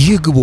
ይግቡ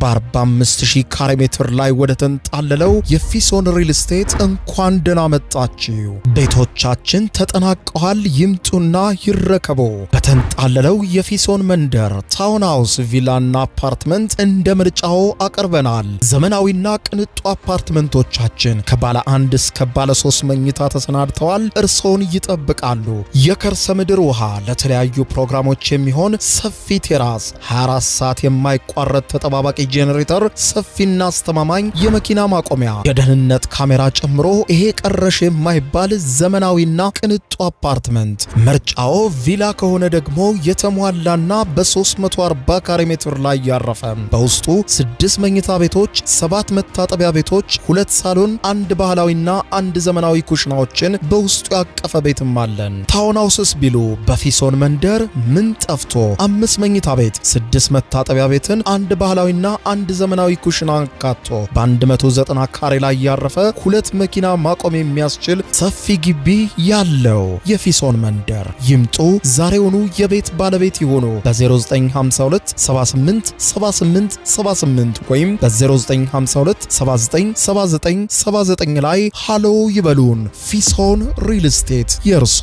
በ45000 ካሬ ሜትር ላይ ወደ ተንጣለለው የፊሶን ሪል ስቴት እንኳን ደህና መጣችሁ። ቤቶቻችን ተጠናቀዋል። ይምጡና ይረከቡ። በተንጣለለው የፊሶን መንደር ታውን ሃውስ፣ ቪላና አፓርትመንት እንደ ምርጫው አቀርበናል። ዘመናዊና ቅንጡ አፓርትመንቶቻችን ከባለ 1 እስከ ባለ 3 መኝታ ተሰናድተዋል። እርሶን ይጠብቃሉ። የከርሰ ምድር ውሃ፣ ለተለያዩ ፕሮግራሞች የሚሆን ሰፊ ቴራስ፣ 24 ሰዓት የማይቋረጥ ተጠባባቂ ጄኔሬተር፣ ሰፊና አስተማማኝ የመኪና ማቆሚያ፣ የደህንነት ካሜራ ጨምሮ ይሄ ቀረሽ የማይባል ዘመናዊና ቅንጡ አፓርትመንት። ምርጫው ቪላ ከሆነ ደግሞ የተሟላና በ340 ካሬ ሜትር ላይ ያረፈ በውስጡ 6 መኝታ ቤቶች፣ 7 መታጠቢያ ቤቶች፣ 2 ሳሎን፣ 1 ባህላዊና 1 ዘመናዊ ኩሽናዎችን በውስጡ ያቀፈ ቤትም አለን። ታውን ሃውስስ ቢሉ በፊሶን መንደር ምን ጠፍቶ 5 መኝታ ቤት፣ 6 መታጠቢያ ቤትን፣ 1 ባህላዊና 1 ዘመናዊ ኩሽና አካቶ በ190 ካሬ ላይ ያረፈ 2 መኪና ማቆም የሚያስችል ሰፊ ግቢ ያለው የፊሶን መንደር። ይምጡ፣ ዛሬውኑ የቤት ባለቤት ይሆኑ። በ0952 78 78 78 ወይም በ0952 79 79 79 ላይ ሃሎ ይበሉን። ፊሶን ሪል ስቴት የርሶ።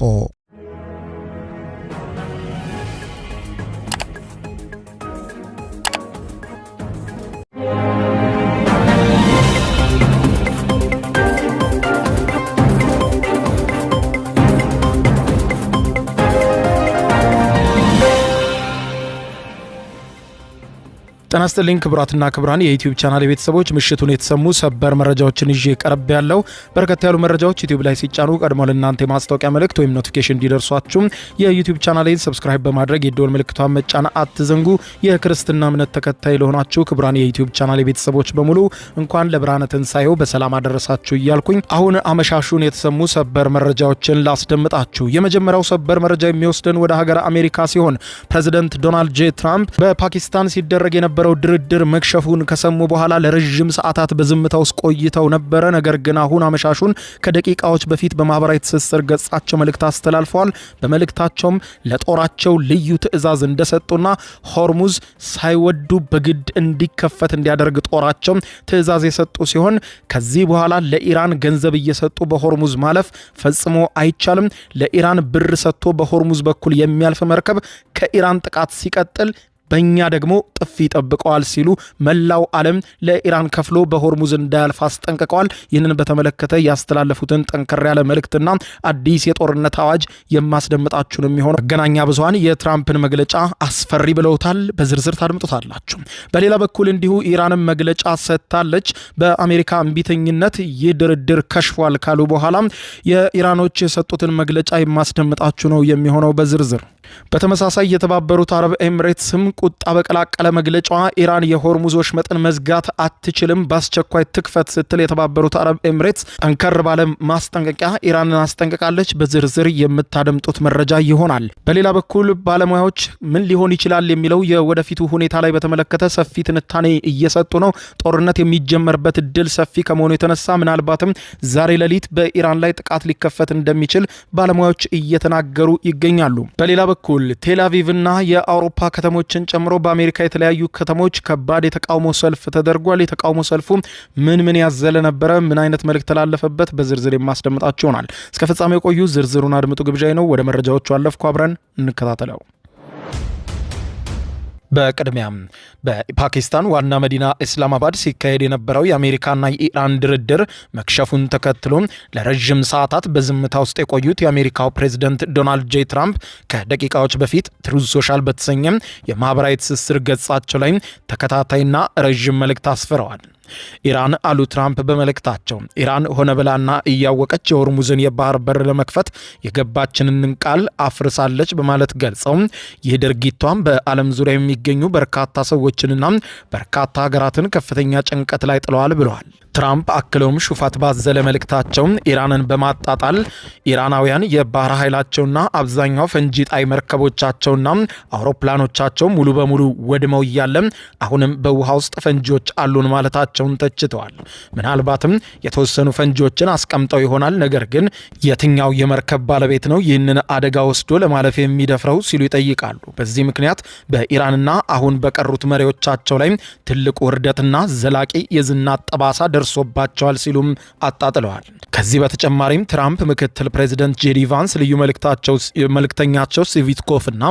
ጤና ይስጥልኝ ክቡራትና ክቡራን የዩቲዩብ ቻናል ቤተሰቦች፣ ምሽቱን የተሰሙ ሰበር መረጃዎችን ይዤ ቀርብ ያለው። በርከት ያሉ መረጃዎች ዩቲዩብ ላይ ሲጫኑ ቀድሞ ለእናንተ የማስታወቂያ መልእክት ወይም ኖቲፊኬሽን እንዲደርሷችሁ የዩቲዩብ ቻናሌን ሰብስክራይብ በማድረግ የደወል ምልክቷን መጫን አትዘንጉ። የክርስትና እምነት ተከታይ ለሆናችሁ ክቡራን የዩቲዩብ ቻናል ቤተሰቦች በሙሉ እንኳን ለብርሃነ ትንሣኤው በሰላም አደረሳችሁ እያልኩኝ አሁን አመሻሹን የተሰሙ ሰበር መረጃዎችን ላስደምጣችሁ። የመጀመሪያው ሰበር መረጃ የሚወስደን ወደ ሀገር አሜሪካ ሲሆን ፕሬዚደንት ዶናልድ ጄ ትራምፕ በፓኪስታን ሲደረግ የነበረው ድርድር መክሸፉን ከሰሙ በኋላ ለረጅም ሰዓታት በዝምታ ውስጥ ቆይተው ነበረ። ነገር ግን አሁን አመሻሹን ከደቂቃዎች በፊት በማህበራዊ ትስስር ገጻቸው መልእክት አስተላልፈዋል። በመልእክታቸውም ለጦራቸው ልዩ ትዕዛዝ እንደሰጡና ሆርሙዝ ሳይወዱ በግድ እንዲከፈት እንዲያደርግ ጦራቸው ትዕዛዝ የሰጡ ሲሆን ከዚህ በኋላ ለኢራን ገንዘብ እየሰጡ በሆርሙዝ ማለፍ ፈጽሞ አይቻልም። ለኢራን ብር ሰጥቶ በሆርሙዝ በኩል የሚያልፍ መርከብ ከኢራን ጥቃት ሲቀጥል በእኛ ደግሞ ጥፊ ጠብቀዋል ሲሉ መላው ዓለም ለኢራን ከፍሎ በሆርሙዝ እንዳያልፍ አስጠንቅቀዋል። ይህንን በተመለከተ ያስተላለፉትን ጠንከር ያለ መልእክትና አዲስ የጦርነት አዋጅ የማስደምጣችሁ ነው የሚሆነው። መገናኛ ብዙሃን የትራምፕን መግለጫ አስፈሪ ብለውታል። በዝርዝር ታድምጡታላችሁ። በሌላ በኩል እንዲሁ ኢራንም መግለጫ ሰጥታለች። በአሜሪካ እምቢተኝነት ይህ ድርድር ከሽፏል ካሉ በኋላ የኢራኖች የሰጡትን መግለጫ የማስደምጣችሁ ነው የሚሆነው በዝርዝር። በተመሳሳይ የተባበሩት አረብ ኤምሬትስም ቁጣ በቀላቀለ መግለጫዋ ኢራን የሆርሙዝ ወሽመጥን መዝጋት አትችልም፣ በአስቸኳይ ትክፈት ስትል የተባበሩት አረብ ኤምሬትስ ጠንከር ባለ ማስጠንቀቂያ ኢራንን አስጠንቅቃለች። በዝርዝር የምታደምጡት መረጃ ይሆናል። በሌላ በኩል ባለሙያዎች ምን ሊሆን ይችላል የሚለው የወደፊቱ ሁኔታ ላይ በተመለከተ ሰፊ ትንታኔ እየሰጡ ነው። ጦርነት የሚጀመርበት እድል ሰፊ ከመሆኑ የተነሳ ምናልባትም ዛሬ ሌሊት በኢራን ላይ ጥቃት ሊከፈት እንደሚችል ባለሙያዎች እየተናገሩ ይገኛሉ። በሌላ በኩል ቴል አቪቭና የአውሮፓ ከተሞችን ጨምሮ በአሜሪካ የተለያዩ ከተሞች ከባድ የተቃውሞ ሰልፍ ተደርጓል። የተቃውሞ ሰልፉ ምን ያዘለ ነበረ? ምን አይነት መልእክት ተላለፈበት? በዝርዝር የማስደምጣችሁ ይሆናል። እስከ ፍጻሜው ቆዩ። ዝርዝሩን አድምጡ ግብዣይ ነው። ወደ መረጃዎቹ አለፍኩ። አብረን እንከታተለው። በቅድሚያም በፓኪስታን ዋና መዲና ኢስላማባድ ሲካሄድ የነበረው የአሜሪካና የኢራን ድርድር መክሸፉን ተከትሎ ለረጅም ሰዓታት በዝምታ ውስጥ የቆዩት የአሜሪካው ፕሬዝደንት ዶናልድ ጄ ትራምፕ ከደቂቃዎች በፊት ትሩዝ ሶሻል በተሰኘ የማህበራዊ ትስስር ገጻቸው ላይ ተከታታይና ረጅም መልእክት አስፍረዋል። ኢራን አሉ ትራምፕ በመልእክታቸው ኢራን ሆነ ብላና እያወቀች የሆርሙዝን የባህር በር ለመክፈት የገባችንን ቃል አፍርሳለች በማለት ገልጸው ይህ ድርጊቷም በዓለም ዙሪያ የሚገኙ በርካታ ሰዎችንና በርካታ ሀገራትን ከፍተኛ ጭንቀት ላይ ጥለዋል ብለዋል። ትራምፕ አክለውም ሹፈት ባዘለ መልእክታቸው ኢራንን በማጣጣል ኢራናውያን የባህር ኃይላቸውና አብዛኛው ፈንጂ ጣይ መርከቦቻቸውና አውሮፕላኖቻቸው ሙሉ በሙሉ ወድመው እያለ አሁንም በውሃ ውስጥ ፈንጂዎች አሉን ማለታቸውን ተችተዋል። ምናልባትም የተወሰኑ ፈንጂዎችን አስቀምጠው ይሆናል፣ ነገር ግን የትኛው የመርከብ ባለቤት ነው ይህንን አደጋ ወስዶ ለማለፍ የሚደፍረው ሲሉ ይጠይቃሉ። በዚህ ምክንያት በኢራንና አሁን በቀሩት መሪዎቻቸው ላይ ትልቁ ውርደትና ዘላቂ የዝና ጠባሳ ደርሶባቸዋል ሲሉም አጣጥለዋል። ከዚህ በተጨማሪም ትራምፕ ምክትል ፕሬዚደንት ጄዲ ቫንስ ልዩ መልእክተኛቸው ሲቪትኮፍ እና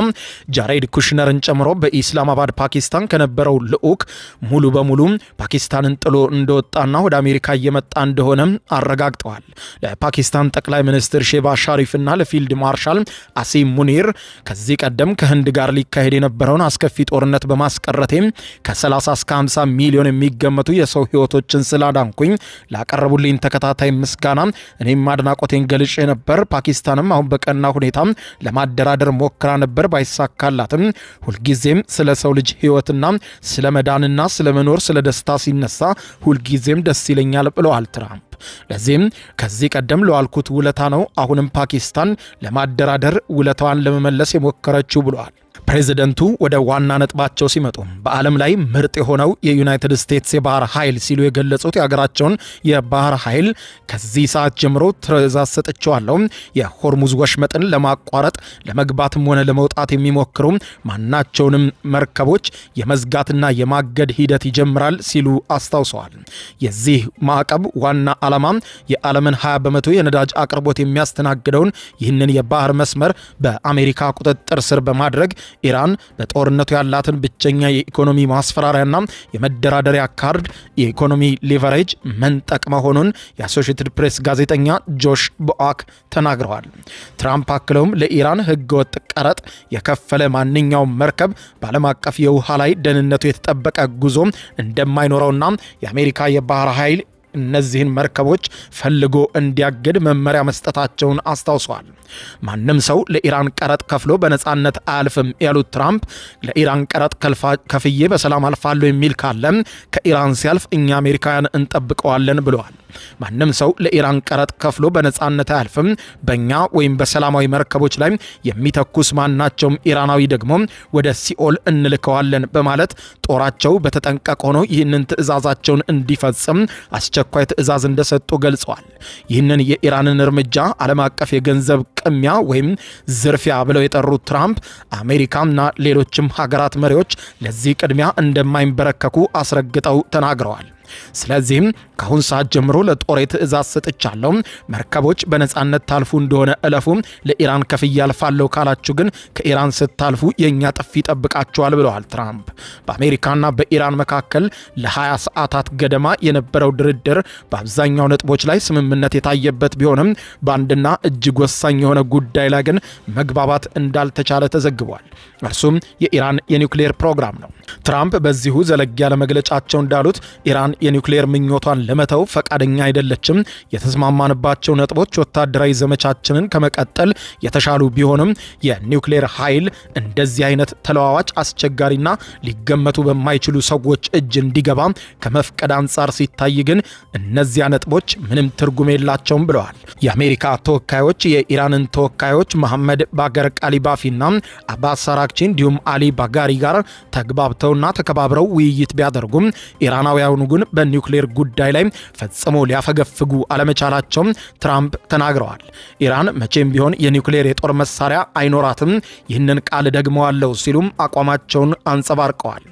ጃሬድ ኩሽነርን ጨምሮ በኢስላማባድ ፓኪስታን ከነበረው ልዑክ ሙሉ በሙሉ ፓኪስታንን ጥሎ እንደወጣና ወደ አሜሪካ እየመጣ እንደሆነ አረጋግጠዋል። ለፓኪስታን ጠቅላይ ሚኒስትር ሼባ ሻሪፍና ለፊልድ ማርሻል አሲም ሙኒር ከዚህ ቀደም ከህንድ ጋር ሊካሄድ የነበረውን አስከፊ ጦርነት በማስቀረቴ ከ30 እስከ 50 ሚሊዮን የሚገመቱ የሰው ህይወቶችን ስላዳንኩኝ ላቀረቡልኝ ተከታታይ ምስጋና እኔም አድናቆቴን ገልጬ ነበር። ፓኪስታንም አሁን በቀና ሁኔታ ለማደራደር ሞክራ ነበር፣ ባይሳካላትም ሁልጊዜም ስለ ሰው ልጅ ህይወትና ስለ መዳንና ስለ መኖር ስለ ደስታ ሲነሳ ሁልጊዜም ደስ ይለኛል ብለዋል ትራምፕ። ለዚህም ከዚህ ቀደም ለዋልኩት ውለታ ነው አሁንም ፓኪስታን ለማደራደር ውለታዋን ለመመለስ የሞከረችው ብለዋል። ፕሬዚደንቱ ወደ ዋና ነጥባቸው ሲመጡ በዓለም ላይ ምርጥ የሆነው የዩናይትድ ስቴትስ የባህር ኃይል ሲሉ የገለጹት የሀገራቸውን የባህር ኃይል ከዚህ ሰዓት ጀምሮ ትዕዛዝ ሰጥቼዋለሁ፣ የሆርሙዝ ወሽመጥን ለማቋረጥ ለመግባትም ሆነ ለመውጣት የሚሞክሩ ማናቸውንም መርከቦች የመዝጋትና የማገድ ሂደት ይጀምራል ሲሉ አስታውሰዋል። የዚህ ማዕቀብ ዋና ዓላማ የዓለምን 20 በመቶ የነዳጅ አቅርቦት የሚያስተናግደውን ይህንን የባህር መስመር በአሜሪካ ቁጥጥር ስር በማድረግ ኢራን በጦርነቱ ያላትን ብቸኛ የኢኮኖሚ ማስፈራሪያና የመደራደሪያ ካርድ የኢኮኖሚ ሌቨሬጅ መንጠቅ መሆኑን የአሶሺየትድ ፕሬስ ጋዜጠኛ ጆሽ ቦአክ ተናግረዋል። ትራምፕ አክለውም ለኢራን ህገወጥ ቀረጥ የከፈለ ማንኛውም መርከብ በዓለም አቀፍ የውሃ ላይ ደህንነቱ የተጠበቀ ጉዞ እንደማይኖረውና የአሜሪካ የባህር ኃይል እነዚህን መርከቦች ፈልጎ እንዲያግድ መመሪያ መስጠታቸውን አስታውሰዋል። ማንም ሰው ለኢራን ቀረጥ ከፍሎ በነጻነት አያልፍም ያሉት ትራምፕ ለኢራን ቀረጥ ከፍዬ በሰላም አልፋለሁ የሚል ካለ ከኢራን ሲያልፍ እኛ አሜሪካውያን እንጠብቀዋለን ብለዋል። ማንም ሰው ለኢራን ቀረጥ ከፍሎ በነጻነት አያልፍም፣ በእኛ ወይም በሰላማዊ መርከቦች ላይ የሚተኩስ ማናቸውም ኢራናዊ ደግሞ ወደ ሲኦል እንልከዋለን በማለት ጦራቸው በተጠንቀቅ ሆኖ ይህንን ትዕዛዛቸውን እንዲፈጽም አስቸኳይ ትዕዛዝ እንደሰጡ ገልጸዋል። ይህንን የኢራንን እርምጃ ዓለም አቀፍ የገንዘብ ቅሚያ ወይም ዝርፊያ ብለው የጠሩት ትራምፕ አሜሪካና ሌሎችም ሀገራት መሪዎች ለዚህ ቅድሚያ እንደማይንበረከኩ አስረግጠው ተናግረዋል። ስለዚህም ከአሁን ሰዓት ጀምሮ ለጦር ትዕዛዝ ሰጥቻለሁ፣ መርከቦች በነጻነት ታልፉ እንደሆነ እለፉ፣ ለኢራን ከፍዬ አልፋለሁ ካላችሁ ግን ከኢራን ስታልፉ የእኛ ጥፊ ይጠብቃቸዋል ብለዋል ትራምፕ። በአሜሪካና በኢራን መካከል ለ20 ሰዓታት ገደማ የነበረው ድርድር በአብዛኛው ነጥቦች ላይ ስምምነት የታየበት ቢሆንም በአንድና እጅግ ወሳኝ የሆነ ጉዳይ ላይ ግን መግባባት እንዳልተቻለ ተዘግቧል። እርሱም የኢራን የኒውክሌር ፕሮግራም ነው። ትራምፕ በዚሁ ዘለግ ያለ መግለጫቸው እንዳሉት ኢራን የኒውክሌር ምኞቷን ለመተው ፈቃደኛ አይደለችም። የተስማማንባቸው ነጥቦች ወታደራዊ ዘመቻችንን ከመቀጠል የተሻሉ ቢሆንም የኒውክሌር ኃይል እንደዚህ አይነት ተለዋዋጭ አስቸጋሪና ሊገመቱ በማይችሉ ሰዎች እጅ እንዲገባ ከመፍቀድ አንጻር ሲታይ ግን እነዚያ ነጥቦች ምንም ትርጉም የላቸውም ብለዋል። የአሜሪካ ተወካዮች የኢራንን ተወካዮች መሐመድ ባገር ቃሊባፊና አባስ አራክቺ እንዲሁም አሊ ባጋሪ ጋር ተግባብተውና ተከባብረው ውይይት ቢያደርጉም ኢራናውያኑ ግን በኒውክሌር ጉዳይ ላይ ፈጽሞ ሊያፈገፍጉ አለመቻላቸውም ትራምፕ ተናግረዋል። ኢራን መቼም ቢሆን የኒውክሌር የጦር መሳሪያ አይኖራትም፣ ይህንን ቃል ደግመዋለሁ ሲሉም አቋማቸውን አንጸባርቀዋል።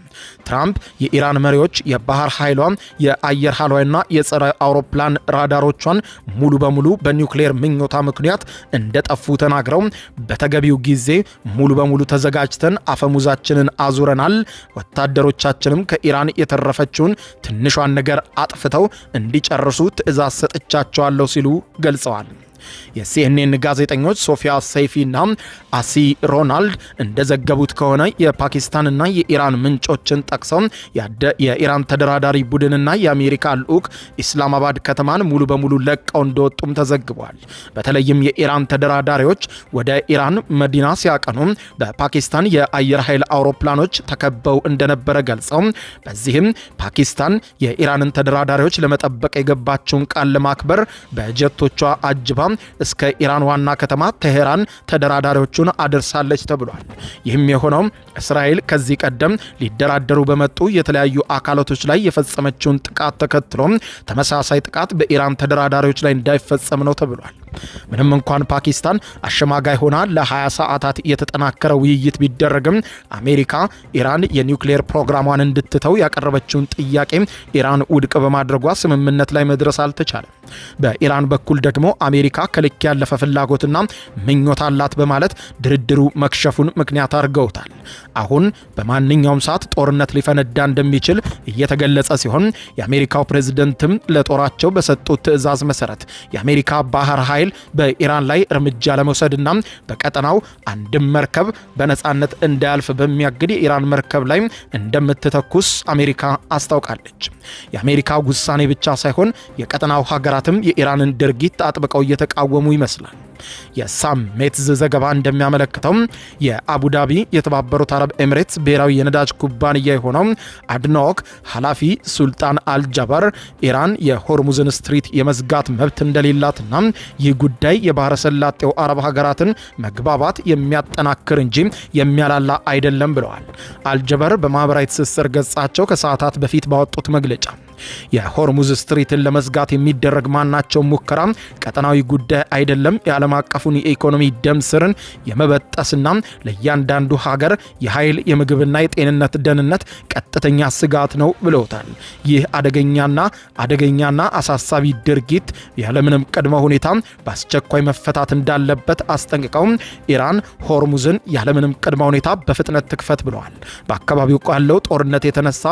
ትራምፕ የኢራን መሪዎች የባህር ኃይሏን የአየር ኃይሏና የጸረ አውሮፕላን ራዳሮቿን ሙሉ በሙሉ በኒውክሌር ምኞታ ምክንያት እንደጠፉ ተናግረው በተገቢው ጊዜ ሙሉ በሙሉ ተዘጋጅተን አፈሙዛችንን አዙረናል፣ ወታደሮቻችንም ከኢራን የተረፈችውን ትንሿን ነገር አጥፍተው እንዲጨርሱ ትዕዛዝ ሰጥቻቸዋለሁ ሲሉ ገልጸዋል። የሲኤንኤን ጋዜጠኞች ሶፊያ ሰይፊና አሲ ሮናልድ እንደዘገቡት ከሆነ የፓኪስታንና የኢራን ምንጮችን ጠቅሰው የኢራን ተደራዳሪ ቡድንና የአሜሪካ ልዑክ ኢስላማባድ ከተማን ሙሉ በሙሉ ለቀው እንደወጡም ተዘግቧል። በተለይም የኢራን ተደራዳሪዎች ወደ ኢራን መዲና ሲያቀኑ በፓኪስታን የአየር ኃይል አውሮፕላኖች ተከበው እንደነበረ ገልጸው በዚህም ፓኪስታን የኢራንን ተደራዳሪዎች ለመጠበቅ የገባቸውን ቃል ለማክበር በጀቶቿ አጅባ እስከ ኢራን ዋና ከተማ ቴሄራን ተደራዳሪዎቹን አድርሳለች ተብሏል። ይህም የሆነው እስራኤል ከዚህ ቀደም ሊደራደሩ በመጡ የተለያዩ አካላቶች ላይ የፈጸመችውን ጥቃት ተከትሎ ተመሳሳይ ጥቃት በኢራን ተደራዳሪዎች ላይ እንዳይፈጸም ነው ተብሏል። ምንም እንኳን ፓኪስታን አሸማጋይ ሆና ለ20 ሰዓታት የተጠናከረ ውይይት ቢደረግም አሜሪካ ኢራን የኒውክሌር ፕሮግራሟን እንድትተው ያቀረበችውን ጥያቄ ኢራን ውድቅ በማድረጓ ስምምነት ላይ መድረስ አልተቻለም። በኢራን በኩል ደግሞ አሜሪካ ከልክ ያለፈ ፍላጎትና ምኞት አላት በማለት ድርድሩ መክሸፉን ምክንያት አድርገውታል። አሁን በማንኛውም ሰዓት ጦርነት ሊፈነዳ እንደሚችል እየተገለጸ ሲሆን የአሜሪካው ፕሬዝደንትም ለጦራቸው በሰጡት ትዕዛዝ መሰረት የአሜሪካ ባህር ኃይል በኢራን ላይ እርምጃ ለመውሰድና በቀጠናው አንድም መርከብ በነጻነት እንዳያልፍ በሚያግድ የኢራን መርከብ ላይ እንደምትተኩስ አሜሪካ አስታውቃለች። የአሜሪካ ውሳኔ ብቻ ሳይሆን የቀጠናው ሀገራትም የኢራንን ድርጊት አጥብቀው እየተቃወሙ ይመስላል። የሳም ሜትዝ ዘገባ እንደሚያመለክተው የአቡዳቢ የተባበሩት አረብ ኤሚሬትስ ብሔራዊ የነዳጅ ኩባንያ የሆነው አድኖክ ኃላፊ ሱልጣን አልጃበር ኢራን የሆርሙዝን ስትሪት የመዝጋት መብት እንደሌላትና ይህ ጉዳይ የባህረ ሰላጤው አረብ ሀገራትን መግባባት የሚያጠናክር እንጂ የሚያላላ አይደለም ብለዋል። አልጃበር በማህበራዊ ትስስር ገጻቸው ከሰዓታት በፊት ባወጡት መግለጫ የሆርሙዝ ስትሪትን ለመዝጋት የሚደረግ ማናቸው ሙከራ ቀጠናዊ ጉዳይ አይደለም፣ የዓለም አቀፉን የኢኮኖሚ ደም ስርን የመበጠስና ለእያንዳንዱ ሀገር የኃይል የምግብና የጤንነት ደህንነት ቀጥተኛ ስጋት ነው ብለውታል። ይህ አደገኛና አሳሳቢ ድርጊት ያለምንም ቅድመ ሁኔታ በአስቸኳይ መፈታት እንዳለበት አስጠንቅቀው ኢራን ሆርሙዝን ያለምንም ቅድመ ሁኔታ በፍጥነት ትክፈት ብለዋል። በአካባቢው ካለው ጦርነት የተነሳ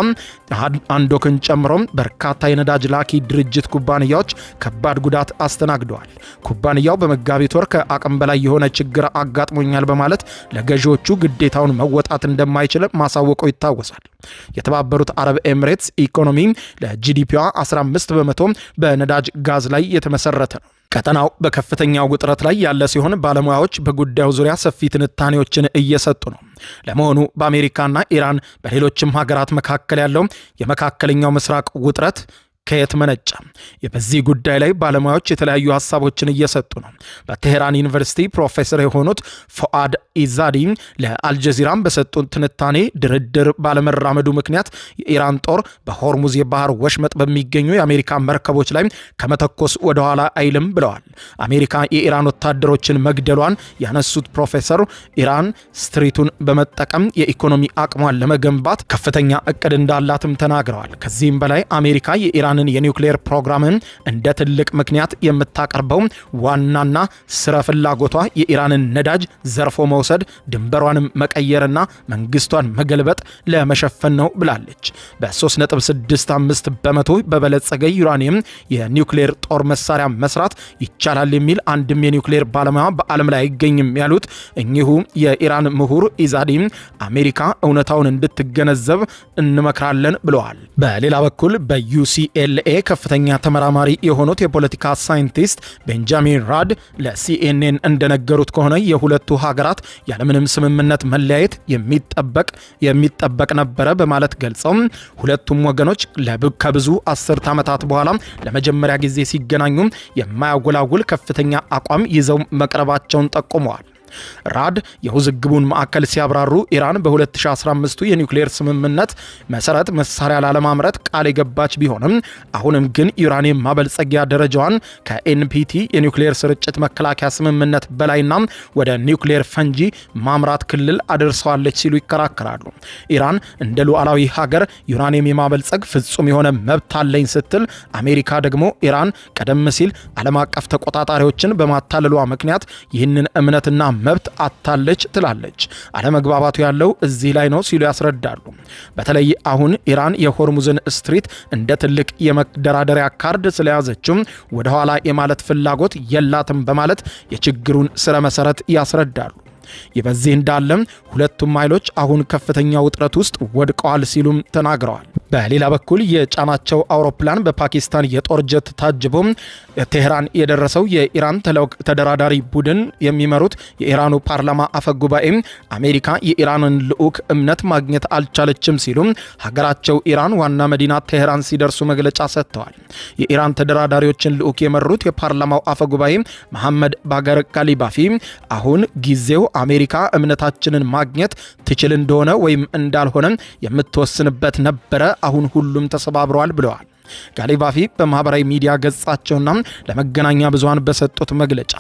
አንዶክን ጨምሮ በርካታ የነዳጅ ላኪ ድርጅት ኩባንያዎች ከባድ ጉዳት አስተናግደዋል። ኩባንያው በመጋቢት ወር ከአቅም በላይ የሆነ ችግር አጋጥሞኛል በማለት ለገዢዎቹ ግዴታውን መወጣት እንደማይችል ማሳወቁ ይታወሳል። የተባበሩት አረብ ኤሚሬትስ ኢኮኖሚ ለጂዲፒዋ 15 በመቶ በነዳጅ ጋዝ ላይ የተመሰረተ ነው። ቀጠናው በከፍተኛው ውጥረት ላይ ያለ ሲሆን ባለሙያዎች በጉዳዩ ዙሪያ ሰፊ ትንታኔዎችን እየሰጡ ነው። ለመሆኑ በአሜሪካና ኢራን በሌሎችም ሀገራት መካከል ያለው የመካከለኛው ምስራቅ ውጥረት ከየት መነጨ? በዚህ ጉዳይ ላይ ባለሙያዎች የተለያዩ ሀሳቦችን እየሰጡ ነው። በቴሄራን ዩኒቨርሲቲ ፕሮፌሰር የሆኑት ፎአድ ኢዛዲ ለአልጀዚራም በሰጡት ትንታኔ ድርድር ባለመራመዱ ምክንያት የኢራን ጦር በሆርሙዝ የባህር ወሽመጥ በሚገኙ የአሜሪካ መርከቦች ላይ ከመተኮስ ወደኋላ አይልም ብለዋል። አሜሪካ የኢራን ወታደሮችን መግደሏን ያነሱት ፕሮፌሰሩ ኢራን ስትሪቱን በመጠቀም የኢኮኖሚ አቅሟን ለመገንባት ከፍተኛ እቅድ እንዳላትም ተናግረዋል። ከዚህም በላይ አሜሪካ የኢራን የኒውክሌር ፕሮግራምን እንደ ትልቅ ምክንያት የምታቀርበው ዋናና ስረ ፍላጎቷ የኢራንን ነዳጅ ዘርፎ መውሰድ፣ ድንበሯንም መቀየርና መንግስቷን መገልበጥ ለመሸፈን ነው ብላለች። በ3.65 በመቶ በበለጸገ ዩራኒየም የኒውክሌር ጦር መሳሪያ መስራት ይቻላል የሚል አንድም የኒውክሌር ባለሙያ በዓለም ላይ አይገኝም ያሉት እኚሁ የኢራን ምሁር ኢዛዲ አሜሪካ እውነታውን እንድትገነዘብ እንመክራለን ብለዋል። በሌላ በኩል በዩሲኤልኤ ከፍተኛ ተመራማሪ የሆኑት የፖለቲካ ሳይንቲስት ቤንጃሚን ራድ ለሲኤንኤን እንደነገሩት ከሆነ የሁለቱ ሀገራት ያለምንም ስምምነት መለያየት የሚጠበቅ ነበረ በማለት ገልጸው ሁለቱም ወገኖች ከብዙ አስርት ዓመታት በኋላ ለመጀመሪያ ጊዜ ሲገናኙ የማያወላውል ከፍተኛ አቋም ይዘው መቅረባቸውን ጠቁመዋል። ራድ የውዝግቡን ማዕከል ሲያብራሩ ኢራን በ2015 የኒውክሌር ስምምነት መሰረት መሳሪያ ላለማምረት ቃል የገባች ቢሆንም አሁንም ግን ዩራኒየም ማበልጸጊያ ደረጃዋን ከኤንፒቲ የኒውክሌር ስርጭት መከላከያ ስምምነት በላይና ወደ ኒውክሌር ፈንጂ ማምራት ክልል አድርሰዋለች ሲሉ ይከራከራሉ። ኢራን እንደ ሉዓላዊ ሀገር ዩራኒየም የማበልጸግ ፍጹም የሆነ መብት አለኝ ስትል፣ አሜሪካ ደግሞ ኢራን ቀደም ሲል ዓለም አቀፍ ተቆጣጣሪዎችን በማታለሏ ምክንያት ይህንን እምነትና መብት አታለች ትላለች። አለመግባባቱ ያለው እዚህ ላይ ነው ሲሉ ያስረዳሉ። በተለይ አሁን ኢራን የሆርሙዝን ስትሪት እንደ ትልቅ የመደራደሪያ ካርድ ስለያዘችው ወደ ኋላ የማለት ፍላጎት የላትም በማለት የችግሩን ስረ መሰረት ያስረዳሉ። ይህ በዚህ እንዳለም ሁለቱም ኃይሎች አሁን ከፍተኛ ውጥረት ውስጥ ወድቀዋል ሲሉም ተናግረዋል። በሌላ በኩል የጫናቸው አውሮፕላን በፓኪስታን የጦር ጀት ታጅቦ ቴህራን የደረሰው የኢራን ተደራዳሪ ቡድን የሚመሩት የኢራኑ ፓርላማ አፈጉባኤ አሜሪካ የኢራንን ልዑክ እምነት ማግኘት አልቻለችም ሲሉ ሀገራቸው ኢራን ዋና መዲና ቴህራን ሲደርሱ መግለጫ ሰጥተዋል። የኢራን ተደራዳሪዎችን ልዑክ የመሩት የፓርላማው አፈጉባኤ መሐመድ ባገር ጋሊባፊ አሁን ጊዜው አሜሪካ እምነታችንን ማግኘት ትችል እንደሆነ ወይም እንዳልሆነ የምትወስንበት ነበረ፣ አሁን ሁሉም ተሰባብረዋል ብለዋል። ጋሊባፊ በማህበራዊ ሚዲያ ገጻቸውና ለመገናኛ ብዙሃን በሰጡት መግለጫ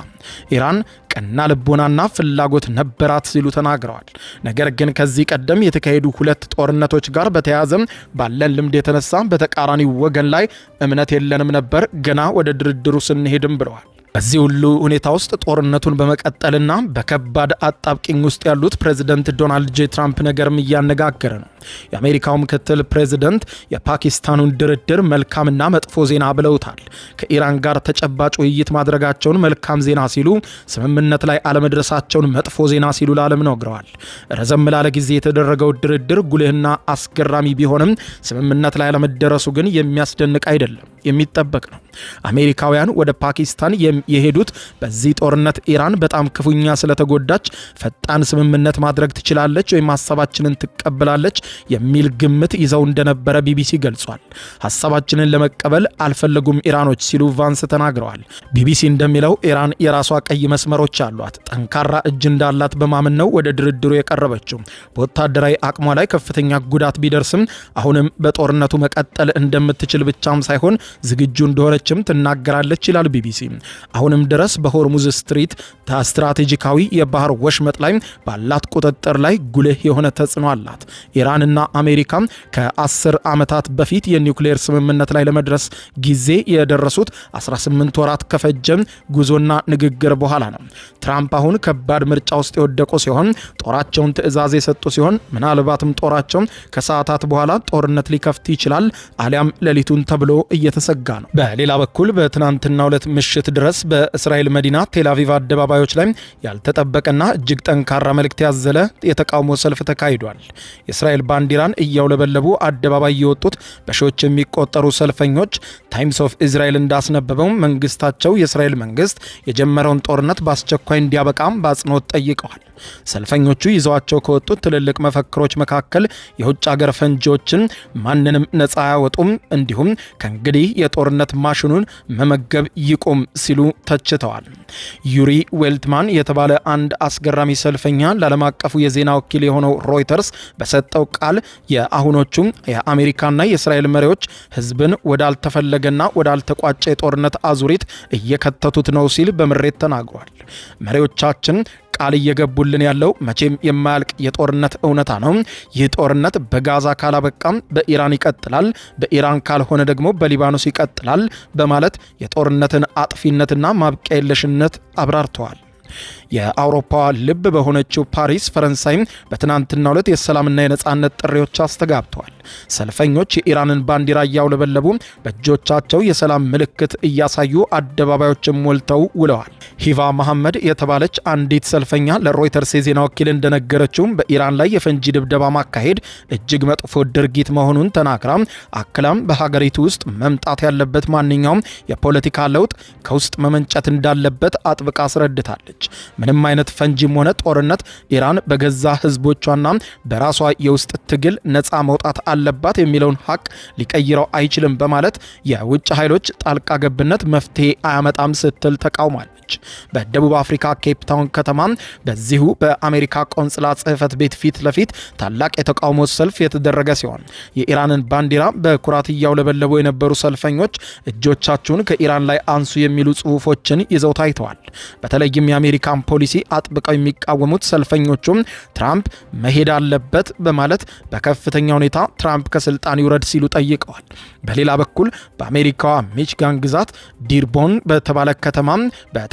ኢራን ቀና ልቦናና ፍላጎት ነበራት ሲሉ ተናግረዋል። ነገር ግን ከዚህ ቀደም የተካሄዱ ሁለት ጦርነቶች ጋር በተያያዘ ባለን ልምድ የተነሳ በተቃራኒ ወገን ላይ እምነት የለንም ነበር ገና ወደ ድርድሩ ስንሄድም ብለዋል። በዚህ ሁሉ ሁኔታ ውስጥ ጦርነቱን በመቀጠልና በከባድ አጣብቂኝ ውስጥ ያሉት ፕሬዚደንት ዶናልድ ጄ ትራምፕ ነገርም እያነጋገረ ነው። የአሜሪካው ምክትል ፕሬዚደንት የፓኪስታኑን ድርድር መልካምና መጥፎ ዜና ብለውታል። ከኢራን ጋር ተጨባጭ ውይይት ማድረጋቸውን መልካም ዜና ሲሉ፣ ስምምነት ላይ አለመድረሳቸውን መጥፎ ዜና ሲሉ ለዓለም ነግረዋል። ረዘም ላለ ጊዜ የተደረገው ድርድር ጉልህና አስገራሚ ቢሆንም ስምምነት ላይ አለመደረሱ ግን የሚያስደንቅ አይደለም፣ የሚጠበቅ ነው። አሜሪካውያን ወደ ፓኪስታን የሄዱት በዚህ ጦርነት ኢራን በጣም ክፉኛ ስለተጎዳች ፈጣን ስምምነት ማድረግ ትችላለች ወይም ሀሳባችንን ትቀበላለች የሚል ግምት ይዘው እንደነበረ ቢቢሲ ገልጿል። ሀሳባችንን ለመቀበል አልፈለጉም ኢራኖች ሲሉ ቫንስ ተናግረዋል። ቢቢሲ እንደሚለው ኢራን የራሷ ቀይ መስመሮች አሏት። ጠንካራ እጅ እንዳላት በማመን ነው ወደ ድርድሩ የቀረበችው። በወታደራዊ አቅሟ ላይ ከፍተኛ ጉዳት ቢደርስም አሁንም በጦርነቱ መቀጠል እንደምትችል ብቻም ሳይሆን ዝግጁ እንደሆነችም ትናገራለች ይላል ቢቢሲ። አሁንም ድረስ በሆርሙዝ ስትሪት ስትራቴጂካዊ የባህር ወሽመጥ ላይ ባላት ቁጥጥር ላይ ጉልህ የሆነ ተጽዕኖ አላት። ኢራንና አሜሪካ ከ10 ዓመታት በፊት የኒውክሌር ስምምነት ላይ ለመድረስ ጊዜ የደረሱት 18 ወራት ከፈጀ ጉዞና ንግግር በኋላ ነው። ትራምፕ አሁን ከባድ ምርጫ ውስጥ የወደቁ ሲሆን ጦራቸውን ትዕዛዝ የሰጡ ሲሆን ምናልባትም ጦራቸው ከሰዓታት በኋላ ጦርነት ሊከፍት ይችላል አሊያም ሌሊቱን ተብሎ እየተሰጋ ነው። በሌላ በኩል በትናንትናው ዕለት ምሽት ድረስ በእስራኤል መዲና ቴልአቪቭ አደባባዮች ላይ ያልተጠበቀና እጅግ ጠንካራ መልእክት ያዘለ የተቃውሞ ሰልፍ ተካሂዷል። የእስራኤል ባንዲራን እያውለበለቡ አደባባይ የወጡት በሺዎች የሚቆጠሩ ሰልፈኞች ታይምስ ኦፍ እስራኤል እንዳስነበበው መንግስታቸው የእስራኤል መንግስት የጀመረውን ጦርነት በአስቸኳይ እንዲያበቃም በአጽንኦት ጠይቀዋል። ሰልፈኞቹ ይዘዋቸው ከወጡት ትልልቅ መፈክሮች መካከል የውጭ ሀገር ፈንጂዎችን ማንንም ነፃ አያወጡም፣ እንዲሁም ከእንግዲህ የጦርነት ማሽኑን መመገብ ይቁም ሲሉ ተችተዋል። ዩሪ ዌልትማን የተባለ አንድ አስገራሚ ሰልፈኛ ለዓለም አቀፉ የዜና ወኪል የሆነው ሮይተርስ በሰጠው ቃል የአሁኖቹ የአሜሪካና የእስራኤል መሪዎች ህዝብን ወዳልተፈለገና ወዳልተቋጨ የጦርነት አዙሪት እየከተቱት ነው ሲል በምሬት ተናግሯል። መሪዎቻችን ቃል እየገቡልን ያለው መቼም የማያልቅ የጦርነት እውነታ ነው። ይህ ጦርነት በጋዛ ካላበቃም በኢራን ይቀጥላል፣ በኢራን ካልሆነ ደግሞ በሊባኖስ ይቀጥላል በማለት የጦርነትን አጥፊነትና ማብቂያ የለሽነት አብራርተዋል። የአውሮፓዋ ልብ በሆነችው ፓሪስ ፈረንሳይም በትናንትናው ዕለት የሰላምና የነጻነት ጥሪዎች አስተጋብተዋል። ሰልፈኞች የኢራንን ባንዲራ እያውለበለቡ በእጆቻቸው የሰላም ምልክት እያሳዩ አደባባዮችን ሞልተው ውለዋል። ሂቫ መሐመድ የተባለች አንዲት ሰልፈኛ ለሮይተርስ የዜና ወኪል እንደነገረችው በኢራን ላይ የፈንጂ ድብደባ ማካሄድ እጅግ መጥፎ ድርጊት መሆኑን ተናግራ አክላም በሀገሪቱ ውስጥ መምጣት ያለበት ማንኛውም የፖለቲካ ለውጥ ከውስጥ መመንጨት እንዳለበት አጥብቃ አስረድታለች። ምንም አይነት ፈንጂም ሆነ ጦርነት ኢራን በገዛ ህዝቦቿና በራሷ የውስጥ ትግል ነፃ መውጣት አለባት የሚለውን ሀቅ ሊቀይረው አይችልም በማለት የውጭ ኃይሎች ጣልቃ ገብነት መፍትሄ አያመጣም ስትል ተቃውማለች። በደቡብ አፍሪካ ኬፕ ታውን ከተማ በዚሁ በአሜሪካ ቆንጽላ ጽህፈት ቤት ፊት ለፊት ታላቅ የተቃውሞ ሰልፍ የተደረገ ሲሆን የኢራንን ባንዲራ በኩራት እያውለበለቡ የነበሩ ሰልፈኞች እጆቻችሁን ከኢራን ላይ አንሱ የሚሉ ጽሁፎችን ይዘው ታይተዋል። በተለይም የአሜሪካን ፖሊሲ አጥብቀው የሚቃወሙት ሰልፈኞቹም ትራምፕ መሄድ አለበት በማለት በከፍተኛ ሁኔታ ትራምፕ ከስልጣን ይውረድ ሲሉ ጠይቀዋል። በሌላ በኩል በአሜሪካዋ ሚችጋን ግዛት ዲርቦን በተባለ ከተማ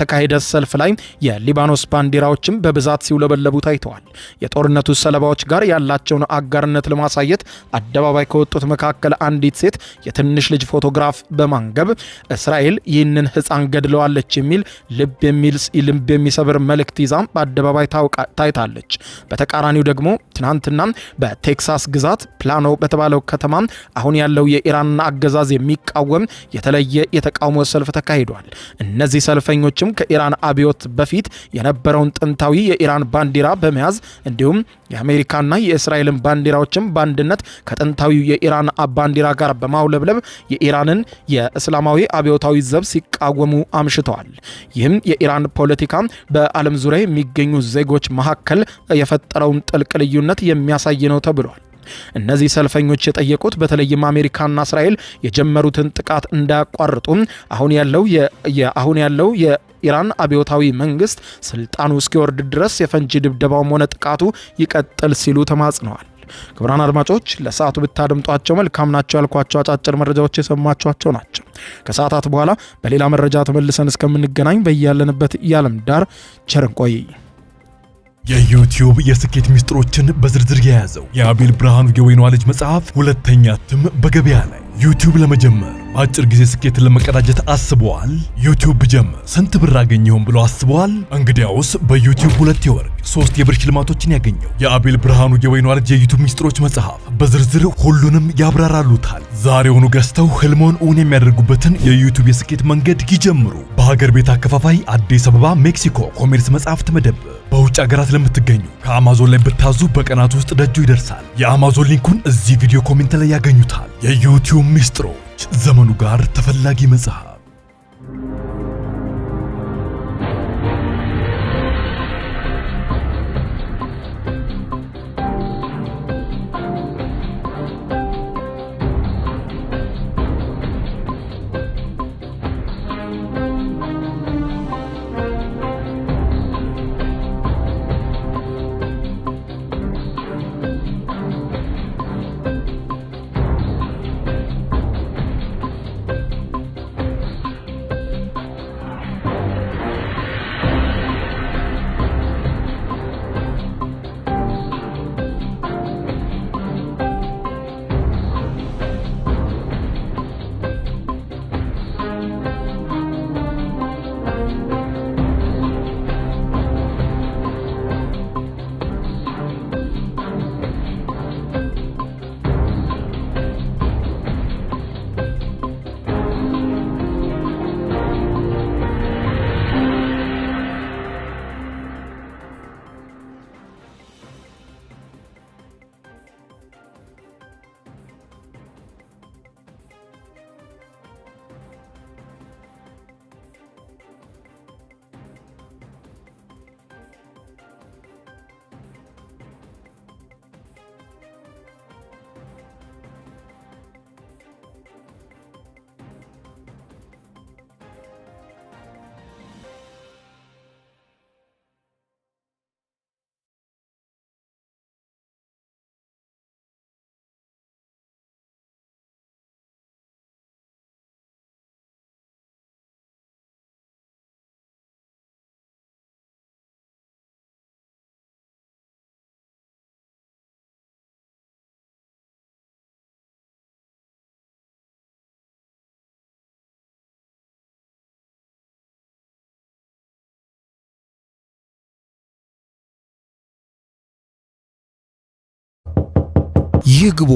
በተካሄደ ሰልፍ ላይ የሊባኖስ ባንዲራዎችም በብዛት ሲውለበለቡ ታይተዋል። የጦርነቱ ሰለባዎች ጋር ያላቸውን አጋርነት ለማሳየት አደባባይ ከወጡት መካከል አንዲት ሴት የትንሽ ልጅ ፎቶግራፍ በማንገብ እስራኤል ይህንን ሕፃን ገድለዋለች የሚል ልብ የሚሰብር መልእክት ይዛ በአደባባይ ታይታለች። በተቃራኒው ደግሞ ትናንትና በቴክሳስ ግዛት ፕላኖ በተባለው ከተማ አሁን ያለው የኢራን አገዛዝ የሚቃወም የተለየ የተቃውሞ ሰልፍ ተካሂዷል። እነዚህ ሰልፈኞችም ከኢራን አብዮት በፊት የነበረውን ጥንታዊ የኢራን ባንዲራ በመያዝ እንዲሁም የአሜሪካና የእስራኤልን ባንዲራዎችም በአንድነት ከጥንታዊው የኢራን ባንዲራ ጋር በማውለብለብ የኢራንን የእስላማዊ አብዮታዊ ዘብ ሲቃወሙ አምሽተዋል። ይህም የኢራን ፖለቲካ በዓለም ዙሪያ የሚገኙ ዜጎች መካከል የፈጠረውን ጥልቅ ልዩነት የሚያሳይ ነው ተብሏል። እነዚህ ሰልፈኞች የጠየቁት በተለይም አሜሪካና እስራኤል የጀመሩትን ጥቃት እንዳያቋርጡ አሁን ያለው የኢራን አብዮታዊ መንግስት ስልጣኑ እስኪወርድ ድረስ የፈንጂ ድብደባውም ሆነ ጥቃቱ ይቀጥል ሲሉ ተማጽነዋል። ክቡራን አድማጮች ለሰዓቱ ብታደምጧቸው መልካም ናቸው ያልኳቸው አጫጭር መረጃዎች የሰማችኋቸው ናቸው። ከሰዓታት በኋላ በሌላ መረጃ ተመልሰን እስከምንገናኝ በያለንበት የዓለም ዳር ቸር እንቆይ። የዩቲዩብ የስኬት ሚስጥሮችን በዝርዝር የያዘው የአቤል ብርሃኑ የወይኗ ልጅ መጽሐፍ ሁለተኛ እትም በገበያ ላይ። ዩቲዩብ ለመጀመር በአጭር ጊዜ ስኬትን ለመቀዳጀት አስበዋል? ዩቲዩብ ብጀምር ስንት ብር አገኘሁም ብሎ አስበዋል? እንግዲያውስ በዩቲዩብ 2 የወርቅ 3 የብር ሽልማቶችን ያገኘው የአቤል ብርሃኑ የወይኗ ልጅ የዩቲዩብ ሚስጥሮች መጽሐፍ በዝርዝር ሁሉንም ያብራራሉታል። ዛሬውኑ ገዝተው ህልሞን እውን የሚያደርጉበትን የዩቲዩብ የስኬት መንገድ ይጀምሩ። በሀገር ቤት አከፋፋይ አዲስ አበባ ሜክሲኮ ኮሜርስ መጽሐፍት መደብር። በውጭ ሀገራት ለምትገኙ ከአማዞን ላይ ብታዙ በቀናት ውስጥ ደጁ ይደርሳል። የአማዞን ሊንኩን እዚህ ቪዲዮ ኮሜንት ላይ ያገኙታል። የዩቲዩብ ሚስጥሮች ዘመኑ ጋር ተፈላጊ መጽሐፍ። ይግቡ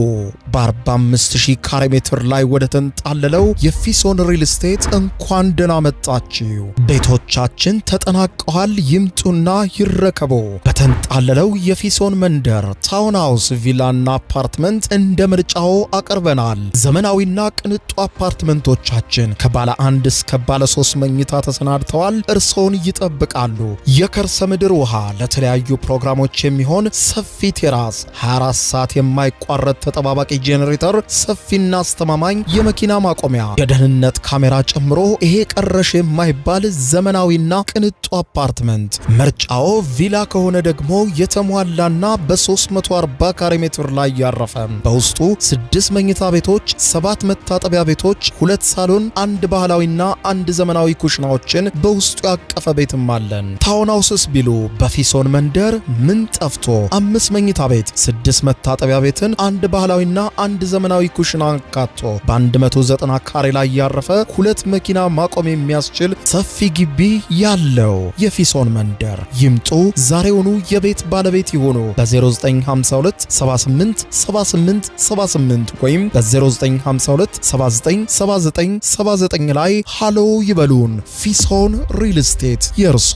በ45000 ካሬ ሜትር ላይ ወደ ተንጣለለው የፊሶን ሪል ስቴት እንኳን ደህና መጣችሁ። ቤቶቻችን ተጠናቀዋል። ይምጡና ይረከቡ። በተንጣለለው የፊሶን መንደር ታውን ሃውስ፣ ቪላና አፓርትመንት እንደ ምርጫው አቀርበናል። ዘመናዊና ቅንጡ አፓርትመንቶቻችን ከባለ 1 እስከ ባለ 3 መኝታ ተሰናድተዋል። እርሶን ይጠብቃሉ። የከርሰ ምድር ውሃ፣ ለተለያዩ ፕሮግራሞች የሚሆን ሰፊ ቴራስ፣ 24 ሰዓት የማይ የማይቋረጥ ተጠባባቂ ጄኔሬተር፣ ሰፊና አስተማማኝ የመኪና ማቆሚያ፣ የደህንነት ካሜራ ጨምሮ ይሄ ቀረሽ የማይባል ዘመናዊና ቅንጡ አፓርትመንት። ምርጫው ቪላ ከሆነ ደግሞ የተሟላና በ340 ካሬ ሜትር ላይ ያረፈ በውስጡ 6 መኝታ ቤቶች፣ 7 መታጠቢያ ቤቶች፣ 2 ሳሎን፣ 1 ባህላዊና 1 ዘመናዊ ኩሽናዎችን በውስጡ ያቀፈ ቤትም አለን። ታውን ሃውስስ ቢሉ በፊሶን መንደር ምን ጠፍቶ 5 መኝታ ቤት፣ 6 መታጠቢያ ቤትን፣ 1 ባህላዊና 1 ዘመናዊ ኩሽና አካቶ በ190 ካሬ ላይ ያረፈ 2 መኪና ማቆም የሚያስችል ሰፊ ግቢ ያለው የፊሶን መንደር። ይምጡ፣ ዛሬውኑ የቤት ባለቤት ይሆኑ። በ0952 78 78 78 ወይም በ0952 79 79 79 ላይ ሃሎ ይበሉን። ፊሶን ሪል ስቴት የርሶ